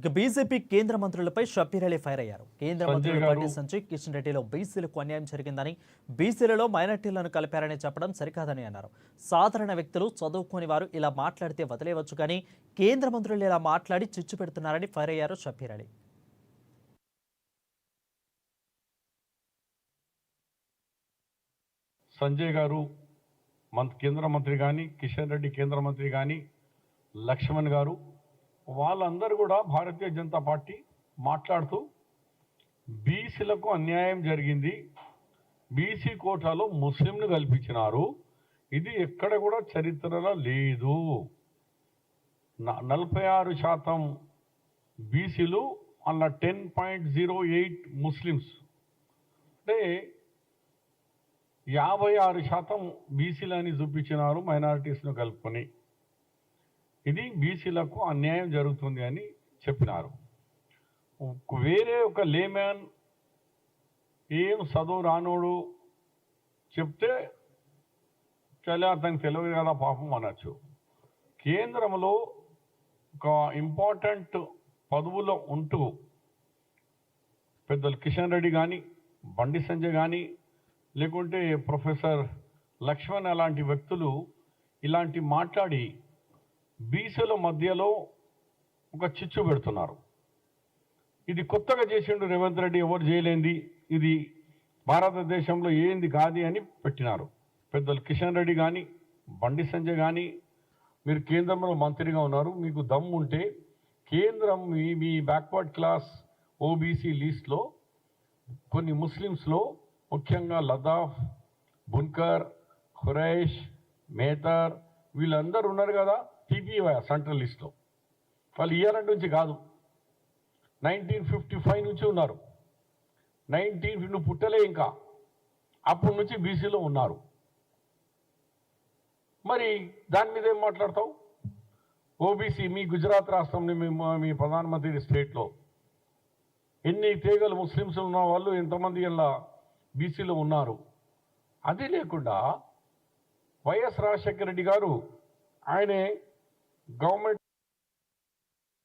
ఇక బీజేపీ కేంద్ర మంత్రులపై షబ్బీర్ అలీ ఫైర్ అయ్యారు. కేంద్ర మంత్రులు బండి సంజయ్, కిషన్ రెడ్డిలో బీసీలకు అన్యాయం జరిగిందని, బీసీలలో మైనార్టీలను కలిపారని చెప్పడం సరికాదని అన్నారు. సాధారణ వ్యక్తులు, చదువుకోని వారు ఇలా మాట్లాడితే వదిలేవచ్చు కానీ కేంద్ర మంత్రులు ఇలా మాట్లాడి చిచ్చు పెడుతున్నారని ఫైర్ అయ్యారు షబ్బీర్ అలీ. సంజయ్ గారు కేంద్ర మంత్రి కానీ, కిషన్ రెడ్డి కేంద్ర మంత్రి కానీ, లక్ష్మణ్ గారు వాళ్ళందరూ కూడా భారతీయ జనతా పార్టీ మాట్లాడుతూ బీసీలకు అన్యాయం జరిగింది, బీసీ కోటాలో ముస్లింను కల్పించినారు, ఇది ఎక్కడ కూడా చరిత్రలో లేదు. 46% బీసీలు అలా 10.08 ముస్లిమ్స్ అంటే 56% బీసీలని చూపించినారు మైనారిటీస్ను కలుపుకొని. ఇది బీసీలకు అన్యాయం జరుగుతుంది అని చెప్పినారు. వేరే ఒక లేమ్యాన్ ఏం చదువు రానోడు చెప్తే చాలా అతనికి తెలియదు కదా పాపం అనొచ్చు. కేంద్రంలో ఒక ఇంపార్టెంట్ పదవులో ఉంటూ పెద్దలు కిషన్ రెడ్డి కానీ, బండి సంజయ్ కానీ, లేకుంటే ప్రొఫెసర్ లక్ష్మణ్ అలాంటి వ్యక్తులు ఇలాంటి మాట్లాడి బీసీల మధ్యలో ఒక చిచ్చు పెడుతున్నారు. ఇది కొత్తగా చేసిండు రేవంత్ రెడ్డి, ఎవరు చేయలేంది, ఇది భారతదేశంలో ఏంది కాదు అని పెట్టినారు. పెద్దలు కిషన్ రెడ్డి కానీ, బండి సంజయ్ కానీ, మీరు కేంద్రంలో మంత్రిగా ఉన్నారు, మీకు దమ్ము ఉంటే కేంద్రం మీ బ్యాక్వర్డ్ క్లాస్ ఓబీసీ లిస్ట్లో కొన్ని ముస్లిమ్స్లో ముఖ్యంగా లదాఫ్, బున్కర్, ఖురైష్, మేతర్ వీళ్ళందరూ ఉన్నారు కదా టీపీవై సెంట్రల్ లిస్ట్లో. వాళ్ళు ఇయర్ నుంచి కాదు, 1955 నుంచి ఉన్నారు. నువ్వు పుట్టలే ఇంకా, అప్పటి నుంచి బీసీలో ఉన్నారు. మరి దాని మీద ఏం మాట్లాడతావు? ఓబీసీ మీ గుజరాత్ రాష్ట్రంలో మీ ప్రధానమంత్రి స్టేట్లో ఎన్ని తీగలు ముస్లిమ్స్ ఉన్న వాళ్ళు ఎంతమంది ఇలా బీసీలో ఉన్నారు. అది లేకుండా వైఎస్ రాజశేఖర రెడ్డి గారు ఆయనే గవర్నమెంట్